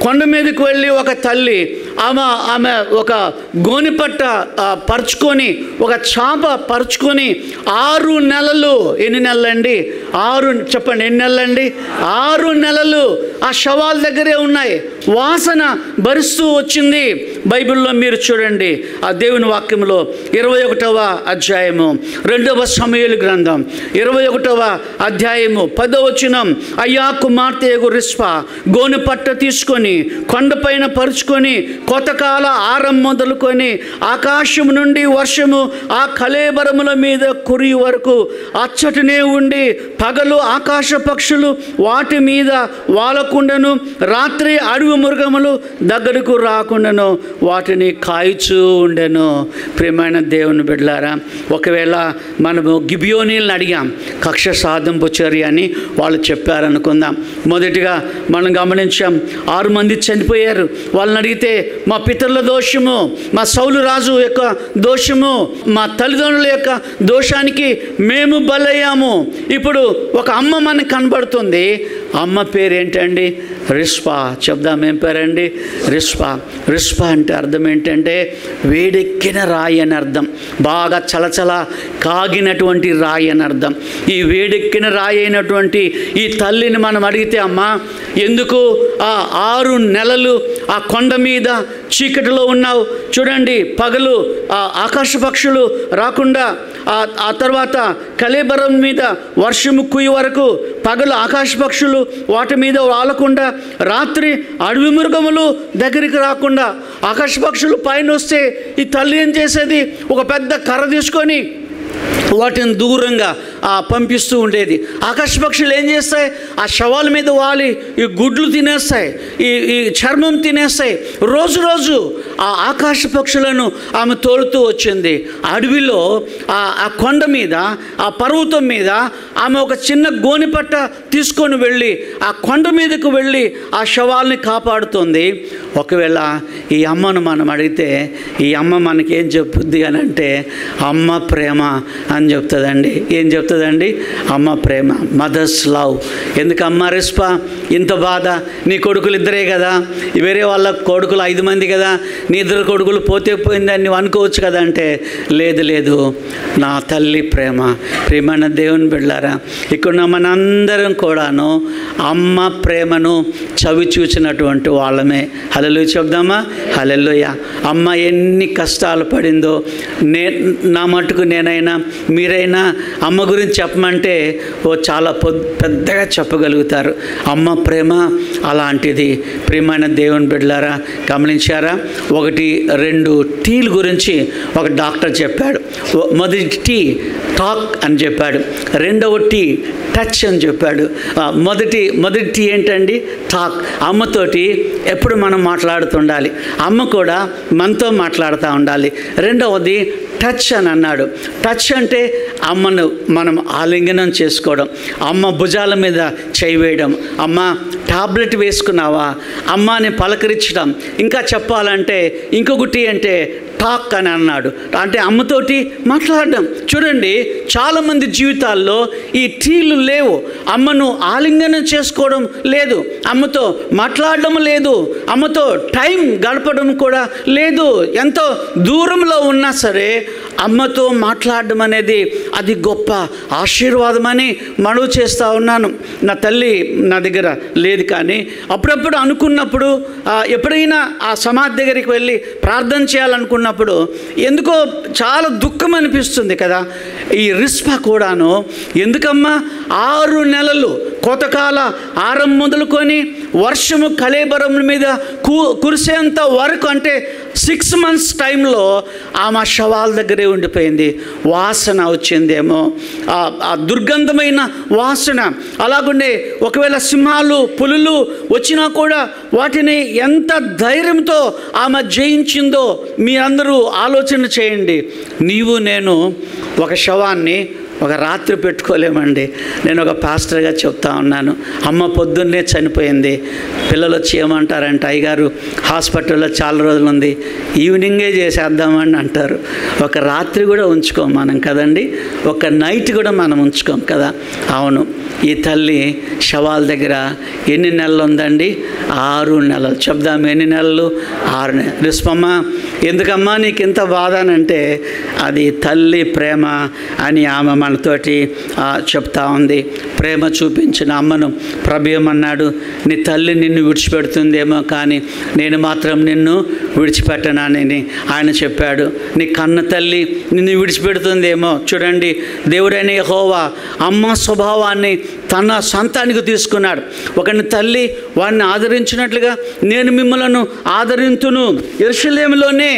కొండ మీదకు వెళ్ళి ఒక తల్లి ఆమె ఒక గోనిపట్ట పరుచుకొని, ఒక చాప పరుచుకొని 6 నెలలు, ఎన్ని నెలలండి? 6 చెప్పండి, ఎన్ని నెలలండి? 6 నెలలు ఆ శవాల దగ్గరే ఉన్నాయి. వాసన భరిస్తూ వచ్చింది. బైబిల్లో మీరు చూడండి, ఆ దేవుని వాక్యంలో 21వ అధ్యాయము 2వ సమూయేలు గ్రంథం 21వ అధ్యాయము 10వ వచనం, అయ్యా కుమార్తె రిస్పా గోనెపట్ట తీసుకొని కొండపైన పరుచుకొని కొత్తకాల ఆరం మొదలుకొని ఆకాశం నుండి వర్షము ఆ కళేబరముల మీద కురి వరకు అచ్చటనే ఉండి పగలు ఆకాశ పక్షులు వాటి మీద వాలకుండాను రాత్రి అడవి మృగములు దగ్గరకు రాకుండాను వాటిని కాయిచూ ఉండెను. ప్రియమైన దేవుని బిడ్డలారా, ఒకవేళ మనము గిబియోనీలను అడిగాం కక్ష సాధింపు చర్య అని వాళ్ళు చెప్పారనుకుందాం. మొదటిగా మనం గమనించాం 6 మంది చనిపోయారు. వాళ్ళని అడిగితే మా పితరుల దోషము, మా సౌలు రాజు యొక్క దోషము, మా తల్లిదండ్రుల యొక్క దోషానికి మేము బలయ్యాము. ఇప్పుడు ఒక అమ్మ మనకు కనబడుతుంది. అమ్మ పేరు ఏంటండి? రిస్పా. చెప్దాం, ఏం పేరండి? రిస్పా. రిస్పా అంటే అర్థం ఏంటంటే వేడెక్కిన రాయి అని అర్థం. బాగా చలచల కాగినటువంటి రాయి అని అర్థం. ఈ వేడెక్కిన రాయి అయినటువంటి ఈ తల్లిని మనం అడిగితే, అమ్మా ఎందుకు ఆ 6 నెలలు ఆ కొండ మీద చీకటిలో ఉన్నావు? చూడండి, పగలు ఆకాశ పక్షులు రాకుండా, ఆ తర్వాత కళేబరం మీద వర్షము కుయ్య వరకు పగలు ఆకాశ పక్షులు వాటి మీద వాలకుండా, రాత్రి అడవి మృగములు దగ్గరికి రాకుండా, ఆకాశ పక్షులు పైన వస్తే ఈ తల్లి ఏం చేసేది? ఒక పెద్ద కర్ర తీసుకొని వాటిని దూరంగా పంపిస్తూ ఉండేది. ఆకాశ పక్షులు ఏం చేస్తాయి? ఆ శవాల మీద వాలి ఈ గుడ్లు తినేస్తాయి, ఈ చర్మం తినేస్తాయి. రోజు ఆ ఆకాశ పక్షులను ఆమె తోలుతూ వచ్చింది. అడవిలో ఆ కొండ మీద, ఆ పర్వతం మీద ఆమె ఒక చిన్న గోనిపట్ట తీసుకొని వెళ్ళి ఆ కొండ మీదకు వెళ్ళి ఆ శవాల్ని కాపాడుతుంది. ఒకవేళ ఈ అమ్మను మనం అడిగితే ఈ అమ్మ మనకేం చెప్పుద్ది అని అంటే అమ్మ ప్రేమ అని చెప్తుందండి. ఏం చెప్తుందండి? అమ్మ ప్రేమ, మదర్స్ లవ్. ఎందుకు అమ్మ రిస్పా ఇంత బాధ? నీ కొడుకులు 2 కదా, వేరే వాళ్ళ కొడుకులు 5 మంది కదా, నీ 2 కొడుకులు పోతే పోయిందని నువ్వు అనుకోవచ్చు కదా అంటే, లేదు నా తల్లి ప్రేమ. ప్రేమైన దేవుని బిడ్డలారా, ఇక్కడ మనందరం కూడాను అమ్మ ప్రేమను చవి చూసినటువంటి వాళ్ళమే. హల్లెలూయా చెప్దామా? హల్లెలూయా. అమ్మ ఎన్ని కష్టాలు పడిందో, నా మటుకు నేనైనా మీరైనా అమ్మ గురించి చెప్పమంటే చాలా పెద్దగా చెప్పగలుగుతారు. అమ్మ ప్రేమ అలాంటిది. ప్రియమైన దేవుని బిడ్డలారా, గమనించారా? 1, 2 టీల గురించి ఒక డాక్టర్ చెప్పాడు. మొదటి టీ టాక్ అని చెప్పాడు, రెండవ టీ టచ్ అని చెప్పాడు. మొదటి టీ ఏంటండి? టాక్. అమ్మతోటి ఎప్పుడు మనం మాట్లాడుతుండాలి, అమ్మ కూడా మనతో మాట్లాడుతూ ఉండాలి. రెండవది టచ్ అని అన్నాడు. టచ్ అంటే అమ్మను మనం ఆలింగనం చేసుకోవడం, అమ్మ భుజాల మీద చేయి వేయడం, అమ్మ టాబ్లెట్ వేసుకున్నావా, అమ్మని పలకరించడం. ఇంకా చెప్పాలంటే ఇంకొకటి అంటే టాక్ అని అన్నాడు, అంటే అమ్మతోటి మాట్లాడడం. చూడండి, చాలామంది జీవితాల్లో ఈ టీలు లేవు. అమ్మను ఆలింగనం చేసుకోవడం లేదు, అమ్మతో మాట్లాడడం లేదు, అమ్మతో టైం గడపడం కూడా లేదు. ఎంతో దూరంలో ఉన్నా సరే అమ్మతో మాట్లాడడం అనేది అది గొప్ప ఆశీర్వాదమని మనవి చేస్తూ ఉన్నాను. నా తల్లి నా దగ్గర లేదు, కానీ అప్పుడప్పుడు అనుకున్నప్పుడు, ఎప్పుడైనా ఆ సమాధి దగ్గరికి వెళ్ళి ప్రార్థన చేయాలనుకున్నప్పుడు ఎందుకో చాలా దుఃఖం అనిపిస్తుంది కదా. ఈ రిస్పా కూడాను ఎందుకమ్మా 6 నెలలు కోతకాల ఆరం మొదలుకొని వర్షము కళేబరం మీద కురిసేంత వరకు, అంటే 6 months టైంలో ఆమె శవాల దగ్గరే ఉండిపోయింది. వాసన వచ్చిందేమో, ఆ దుర్గంధమైన వాసన. అలాగుండే ఒకవేళ సింహాలు పులులు వచ్చినా కూడా వాటిని ఎంత ధైర్యంతో ఆమె జయించిందో మీరందరూ ఆలోచన చేయండి. నీవు నేను ఒక శవాన్ని ఒక రాత్రి పెట్టుకోలేమండి. నేను ఒక పాస్టర్గా చెప్తా ఉన్నాను. అమ్మ పొద్దున్నే చనిపోయింది. పిల్లలు వచ్చి ఏమంటారంటే, అయ్యగారు హాస్పిటల్లో చాలా రోజులు ఉంది, ఈవినింగే చేసేద్దామని అంటారు. ఒక రాత్రి కూడా ఉంచుకోం మనం కదండి, ఒక నైట్ కూడా మనం ఉంచుకోం కదా. అవును, ఈ తల్లి శవాల దగ్గర ఎన్ని నెలలు ఉందండి? 6 నెలలు. చెప్దాం, ఎన్ని నెలలు? 6 నెలలు. రిస్పమ్మ ఎందుకమ్మా నీకు ఇంత బాధ అని అంటే, అది తల్లి ప్రేమ అని ఆమె మనతోటి చెప్తా ఉంది. ప్రేమ చూపించిన అమ్మను ప్రభు ఏమన్నాడు? నీ తల్లి నిన్ను విడిచిపెడుతుందేమో కానీ నేను మాత్రం నిన్ను విడిచిపెట్టనని ఆయన చెప్పాడు. నీ కన్న తల్లి నిన్ను విడిచిపెడుతుందేమో. చూడండి, దేవుడైన యెహోవా అమ్మ స్వభావాన్ని తన సంతానికి తీసుకున్నాడు. ఒకని తల్లి వాడిని ఆదరించినట్లుగా నేను మిమ్మలను ఆదరింతును, యెరూషలేములోనే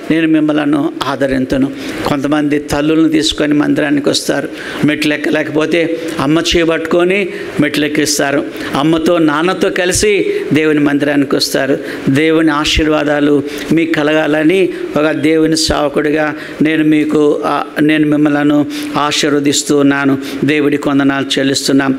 నేను మిమ్మలను ఆదరింతును. కొంతమంది తల్లులను తీసుకొని మందిరానికి వస్తారు, మెట్లెక్కలేకపోతే అమ్మ చేయబట్టుకొని మెట్లెక్కిస్తారు. అమ్మతో నాన్నతో కలిసి దేవుని మందిరానికి వస్తారు. దేవుని ఆశీర్వాదాలు మీకు కలగాలని ఒక దేవుని సేవకుడిగా నేను మిమ్మలను ఆశీర్వదిస్తూ ఉన్నాను. దేవుడికి వందనాలు చెల్లిస్తున్నాం.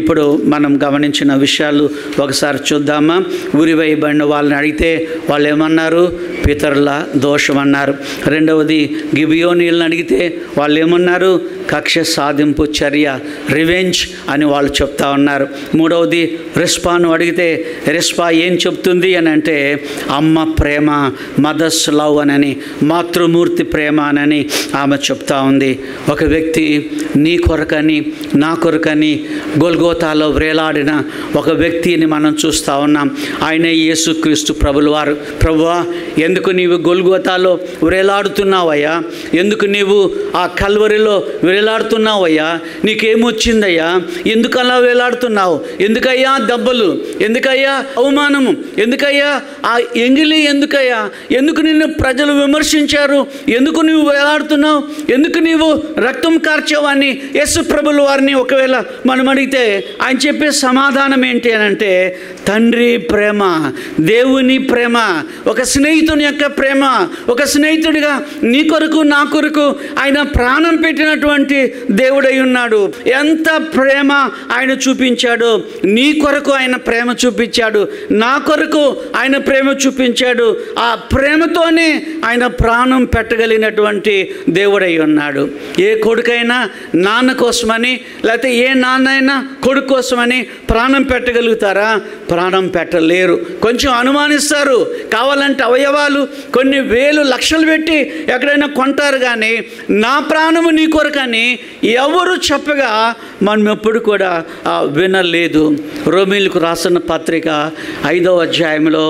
ఇప్పుడు మనం గమనించిన విషయాలు ఒకసారి చూద్దామా? ఉరివేయబడిన వాళ్ళని అడిగితే వాళ్ళు ఏమన్నారు? పితరుల సంతోషం అన్నారు. రెండవది గిబియోనీలను అడిగితే వాళ్ళు ఏమన్నారు? కక్ష సాధింపు చర్య, రివెంజ్ అని వాళ్ళు చెప్తా ఉన్నారు. మూడవది రిస్పాను అడిగితే రిస్పా ఏం చెప్తుంది అని అంటే అమ్మ ప్రేమ, మదర్స్ లవ్ అని, మాతృమూర్తి ప్రేమ అని ఆమె చెప్తా ఉంది. ఒక వ్యక్తి నీ కొరకని నా కొరకని గొల్గోతాలో వేలాడిన ఒక వ్యక్తిని మనం చూస్తూ ఉన్నాం. ఆయనే యేసుక్రీస్తు ప్రభులు వారు. ప్రభువా, ఎందుకు నీవు గొల్గోతాలో వేలాడుతున్నావయ్యా? ఎందుకు నీవు ఆ కల్వరిలో వేలాడుతున్నావయ్యా? నీకేమొచ్చిందయ్యా? ఎందుకు అలా వేలాడుతున్నావు? ఎందుకయ్యా దెబ్బలు? ఎందుకయ్యా అవమానము? ఎందుకయ్యా ఆ ఎంగిలి? ఎందుకయ్యా? ఎందుకు నిన్ను ప్రజలు విమర్శించారు? ఎందుకు నీవు వేలాడుతున్నావు? ఎందుకు నీవు రక్తం కార్చావని యేసు ప్రభుల వారిని ఒకవేళ మనం అడిగితే ఆయన చెప్పే సమాధానం ఏంటి అని అంటే తండ్రి ప్రేమ, దేవుని ప్రేమ, ఒక స్నేహితుని యొక్క ప్రేమ. ఒక స్నేహితుడిగా నీ కొరకు నా కొరకు ఆయన ప్రాణం పెట్టినటువంటి దేవుడై ఉన్నాడు. ఎంత ప్రేమ ఆయన చూపించాడు. నీ కొరకు ఆయన ప్రేమ చూపించాడు, నా కొరకు ఆయన ప్రేమ చూపించాడు. ఆ ప్రేమతోనే ఆయన ప్రాణం పెట్టగలిగినటువంటి దేవుడై ఉన్నాడు. ఏ కొడుకైనా నాన్న కోసమని, లేకపోతే ఏ నాన్న అయినా కొడుకు కోసమని ప్రాణం పెట్టగలుగుతారా? ప్రాణం పెట్టలేరు. కొంచెం అనుమానిస్తారు. కావాలంటే అవయవాలు కొన్ని వేలు లక్షలు పెట్టి ఎక్కడైనా కొంటారు, కానీ నా ప్రాణము నీ కొరకని ఎవరు చెప్పగా మనం ఎప్పుడు కూడా వినలేదు. రోమీలకు రాసిన పత్రిక 5వ అధ్యాయంలో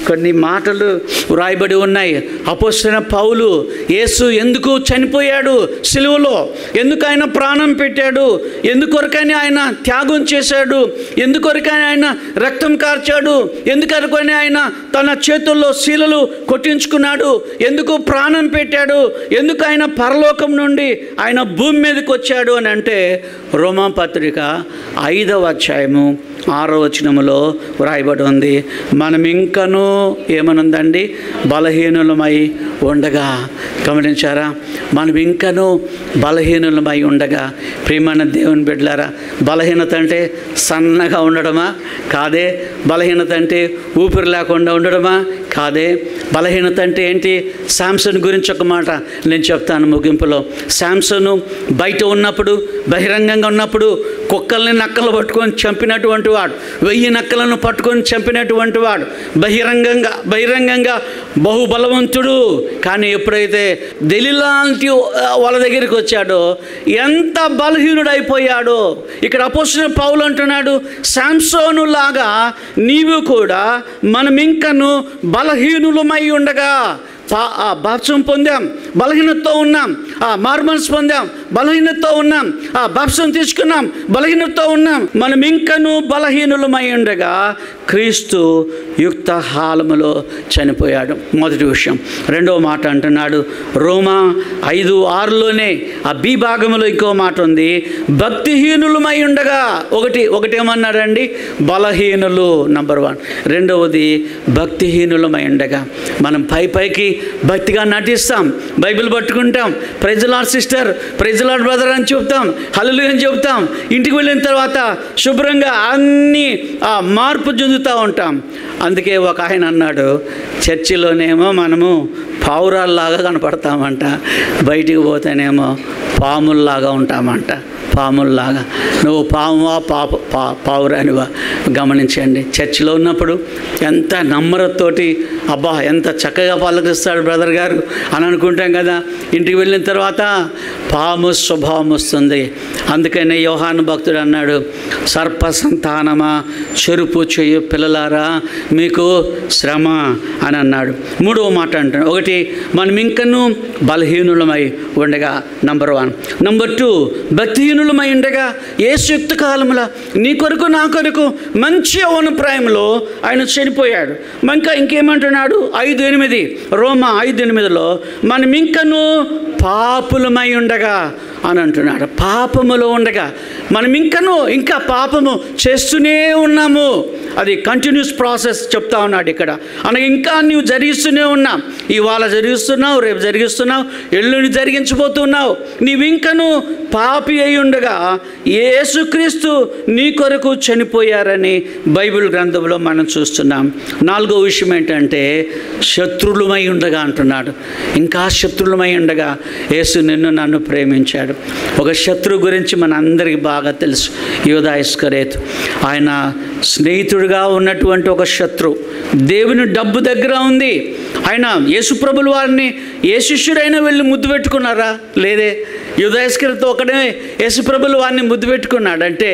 కొన్ని మాటలు వ్రాయబడి ఉన్నాయి. అపోస్తలుడైన పౌలు యేసు ఎందుకు చనిపోయాడు సిలువలో, ఎందుకు ఆయన ప్రాణం పెట్టాడు, ఎందుకొరకని ఆయన త్యాగం చేశాడు, ఎందుకొరకని ఆయన రక్తం కార్చాడు, ఎందుకొరకని ఆయన తన చేతుల్లో శీలలు కొట్టించుకున్నాడు, ఎందుకు ప్రాణం పెట్టాడు, ఎందుకు ఆయన పరలోకం నుండి ఆయన భూమి మీదకి వచ్చాడు అని అంటే రోమా పత్రిక 5వ అధ్యాయము 6వ వచనములో వ్రాయబడి ఉంది. మనం ఇంకనూ ఏమనుందండి? బలహీనులమై ఉండగా. గమనించారా? మనం ఇంకనూ బలహీనులమై ఉండగా. ప్రియమైన దేవుని బిడ్డలారా, బలహీనత అంటే సన్నగా ఉండడమా? కాదే. బలహీనత అంటే ఊపిరి లేకుండా ఉండడమా? కాదే. బలహీనత అంటే ఏంటి? శాంసన్ గురించి ఒక మాట నేను చెప్తాను ముగింపులో. శాంసను బయట ఉన్నప్పుడు, బహిరంగంగా ఉన్నప్పుడు కుక్కల్ని నక్కలు పట్టుకొని చంపినటువంటి వాడు, 1000 నక్కలను పట్టుకొని చంపినటువంటి వాడు, బహిరంగంగా బహుబలవంతుడు. కానీ ఎప్పుడైతే దెలీలాంటి వాళ్ళ దగ్గరికి వచ్చాడో ఎంత బలహీనుడైపోయాడో. ఇక్కడ అపోస్తలుడైన పౌలు అంటున్నాడు, శాంసోను లాగా నీవు కూడా మనం ఇంకను బలహీనులమై ఉండగా. బాప్సం పొందాం, బలహీనతతో ఉన్నాం. మార్మన్స్ పొందాం, బలహీనతతో ఉన్నాం. బాప్సం తీసుకున్నాం, బలహీనతతో ఉన్నాం. మనం ఇంకనూ బలహీనులమై ఉండగా క్రీస్తు యుక్త హాలములో చనిపోయాడు. మొదటి విషయం. రెండవ మాట అంటున్నాడు రోమా 5:6లోనే ఆ బి భాగంలో ఇంకో మాట ఉంది, భక్తిహీనులమై ఉండగా. ఒకటి ఏమన్నాడండి? బలహీనులు నంబర్ 1. రెండవది భక్తిహీనులమై ఉండగా. మనం పైకి భక్తిగా నటిస్తాం, బైబిల్ పట్టుకుంటాం, praise Lord sister, praise Lord brother అని చెప్తాం, హల్లెలూయా అని చెప్తాం. ఇంటికి వెళ్ళిన తర్వాత శుభ్రంగా అన్నీ మార్పు చెందుతూ ఉంటాం. అందుకే ఒక ఆయన అన్నాడు, చర్చిలోనేమో మనము పావురాల్లాగా కనపడతామంట, బయటికి పోతేనేమో పాముల్లాగా ఉంటామంట. పాముల్లాగా. నువ్వు పామువా పావురానివా? గమనించండి. చర్చిలో ఉన్నప్పుడు ఎంత నమ్రతతోటి, అబ్బా ఎంత చక్కగా పలకరిస్తాడు బ్రదర్ గారు అని అనుకుంటాం కదా. ఇంటికి వెళ్ళిన తర్వాత పాము స్వభావం వస్తుంది. అందుకనే యోహాను భక్తుడు అన్నాడు, సర్ప సంతానమా, చెరుపు చేయు పిల్లలారా, మీకు శ్రమ అని అన్నాడు. మూడవ మాట అంటాడు, ఒకటి మనం ఇంకనూ బలహీనులమై ఉండగా నంబర్ 1. నంబర్ 2, భక్తిహీనులమై ఉండగా యేసు యుక్త కాలముల నీ కొరకు నా కొరకు మంచి అవనప్రాయంలో ఆయన చనిపోయాడు. ఇంకేమంటున్నాడు? 5:8 రోమా 5:8లో మనం ఇంకనూ పాపులమై ఉండగా అని అంటున్నాడు. పాపములో ఉండగా. మనం ఇంకా పాపము చేస్తూనే ఉన్నాము. అది కంటిన్యూస్ ప్రాసెస్ చెప్తా ఉన్నాడు ఇక్కడ. అనగా ఇంకా నువ్వు జరిగిస్తూనే ఉన్నావు. ఇవాళ జరిగిస్తున్నావు, రేపు జరిగిస్తున్నావు, ఎల్లుండి జరిగించబోతున్నావు. నీవింకను పాపి అయి ఉండగా యేసుక్రీస్తు నీ కొరకు చనిపోయారని బైబిల్ గ్రంథంలో మనం చూస్తున్నాం. 4వ విషయం ఏంటంటే శత్రువులమై ఉండగా అంటున్నాడు. ఇంకా శత్రువులమై ఉండగా యేసు నిన్ను నన్ను ప్రేమించాడు. ఒక శత్రువు గురించి మన అందరికీ బాగా తెలుసు, యూదా ఇస్కరియోతు. ఆయన స్నేహితుడిగా ఉన్నటువంటి ఒక శత్రువు. దేవుని డబ్బు దగ్గర ఉంది. ఆయన యేసుప్రభుల వారిని ఏ శిష్యుడైనా వెళ్ళి ముద్దు పెట్టుకున్నారా? లేదే. యూదా ఇస్కరియోతు ఒకడే యేసుప్రభుల వారిని ముద్దు పెట్టుకున్నాడు. అంటే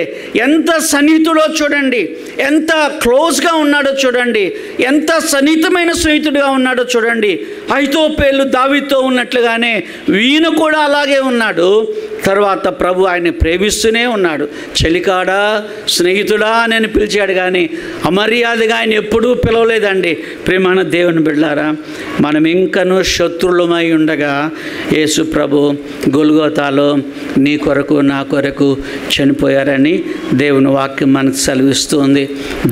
ఎంత సన్నిహితుడో చూడండి, ఎంత క్లోజ్గా ఉన్నాడో చూడండి, ఎంత సన్నిహితమైన స్నేహితుడిగా ఉన్నాడో చూడండి. అహీతోపెలు దావీదుతో ఉన్నట్లుగానే ఈయన కూడా అలాగే ఉన్నాడు. తర్వాత ప్రభు ఆయన్ని ప్రేమిస్తూనే ఉన్నాడు. చెలికాడా, స్నేహితుడా అని పిలిచాడు, కానీ అమర్యాదగా ఆయన ఎప్పుడూ పిలవలేదండి. ప్రేమైన దేవుని బిడ్డలారా, మనం ఇంకనూ శత్రులమై ఉండగా యేసు ప్రభు గొల్గోతాలో నీ కొరకు నా కొరకు చనిపోయారని దేవుని వాక్యం మనకు సెలవిస్తుంది.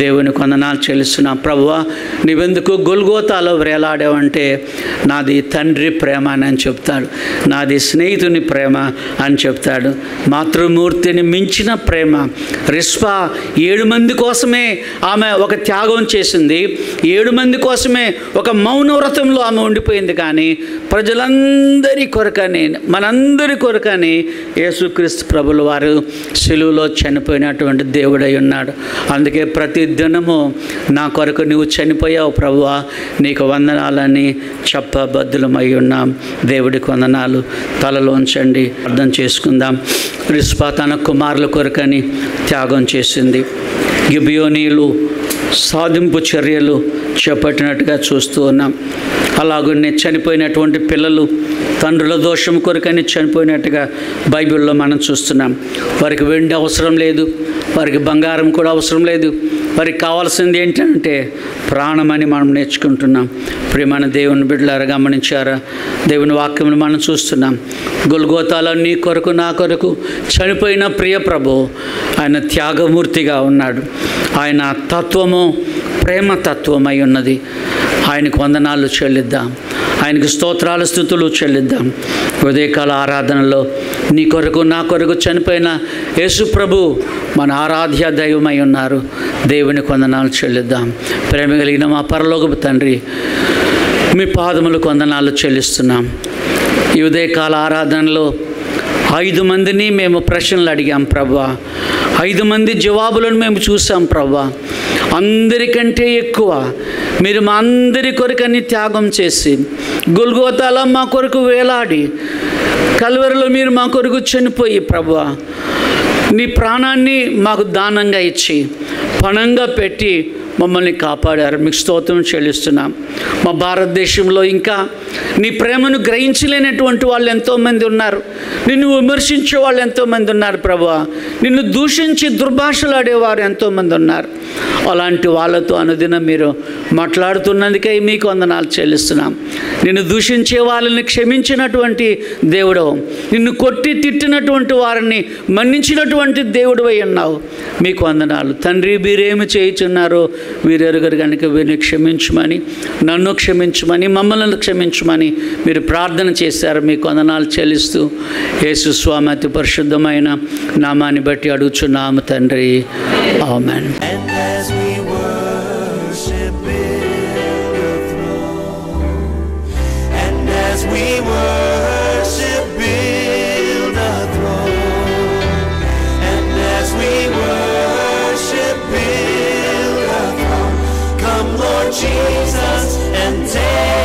దేవుని వందనాలు చెల్లిస్తున్నాం. ప్రభువా, నీవెందుకు గొల్గోతాలో వేలాడావంటే నాది తండ్రి ప్రేమ అని చెప్తాడు, నాది స్నేహితుని ప్రేమ అని చెప్తాడు. మాతృమూర్తిని మించిన ప్రేమ. రిస్పా 7 మంది కోసమే ఆమె ఒక త్యాగం చేసింది. 7 మంది కోసమే ఒక మౌన వ్రతంలో ఆమె ఉండిపోయింది. కానీ ప్రజలందరి కొరకని, మనందరి కొరకని యేసుక్రీస్తు ప్రభుల వారు సిలువలో చనిపోయినటువంటి దేవుడై ఉన్నాడు. అందుకే ప్రతి దినము నా కొరకు నువ్వు చనిపోయావు ప్రభువా, నీకు వందనాలని చెప్పబద్ధులమై ఉన్నాం. దేవుడికి వందనాలు. తలలోంచండి, అర్థం చేసుకుందాం. రిస్పా తన కుమారుల కొరకని త్యాగం చేసింది. గిబియోనీలు సాధింపు చర్యలు చేపట్టినట్టుగా చూస్తూ ఉన్నాం. అలాగనే చనిపోయినటువంటి పిల్లలు తండ్రుల దోషం కొరకని చనిపోయినట్టుగా బైబిల్లో మనం చూస్తున్నాం. వారికి వెండి అవసరం లేదు, వారికి బంగారం కూడా అవసరం లేదు. వారికి కావాల్సింది ఏంటంటే ప్రాణమని మనం నేర్చుకుంటున్నాం. ప్రియమైన దేవుని బిడ్డలారా, గమనించారా? దేవుని వాక్యమును మనం చూస్తున్నాం. గొల్గోతాలో నీ కొరకు నా కొరకు చనిపోయిన ప్రియ ప్రభు ఆయన త్యాగమూర్తిగా ఉన్నాడు. ఆయన తత్వము ప్రేమ తత్వమై ఉన్నది. ఆయనకు వందనాలు చెల్లిద్దాం, ఆయనకు స్తోత్రాలు స్తుతులు చెల్లిద్దాం. ఉదయకాల ఆరాధనలో నీ కొరకు నా కొరకు చనిపోయిన యేసు ప్రభు మన ఆరాధ్య దైవమై ఉన్నారు. దేవునికి వందనాలు చెల్లిద్దాం. ప్రేమ కలిగిన మా పరలోకపు తండ్రి, మీ పాదములకు వందనాలు చెల్లిస్తున్నాం. ఈ ఉదయకాల ఆరాధనలో 5 మందిని మేము ప్రశ్నలు అడిగాం ప్రభువా. 5 మంది జవాబులను మేము చూసాం ప్రభువా. అందరికంటే ఎక్కువ మీరు మా అందరి కొరకని త్యాగం చేసి గొల్గోతాలో మా కొరకు వేలాడి కల్వరిలో మీరు మా కొరకు చనిపోయి ప్రభువా, నీ ప్రాణాన్ని మాకు దానంగా ఇచ్చి పణంగా పెట్టి మమ్మల్ని కాపాడారు. మీకు స్తోత్రం చెల్లిస్తున్నాం. మా భారతదేశంలో ఇంకా నీ ప్రేమను గ్రహించలేనటువంటి వాళ్ళు ఎంతోమంది ఉన్నారు. నిన్ను విమర్శించే వాళ్ళు ఎంతోమంది ఉన్నారు ప్రభువా. నిన్ను దూషించి దుర్భాషలాడేవారు ఎంతోమంది ఉన్నారు. అలాంటి వాళ్ళతో అనుదినం మీరు మాట్లాడుతున్నందుకై మీకు వందనాలు చెల్లిస్తున్నాం. నిన్ను దూషించే వాళ్ళని క్షమించినటువంటి దేవుడు, నిన్ను కొట్టి తిట్టినటువంటి వారిని మన్నించినటువంటి దేవుడు అయి ఉన్నావు. మీకు వందనాలు తండ్రి. మీరేమి చేయుచున్నారో వీరెరుగరు కనుక వీరిని క్షమించమని, నన్ను క్షమించమని, మమ్మల్ని క్షమించమని మీరు ప్రార్థన చేశారు. మీకు వందనాలు చెల్లిస్తూ యేసు స్వామి అతి పరిశుద్ధమైన నామాన్ని బట్టి అడుగుచున్నాము తండ్రి. ఆమేన్. Jesus and take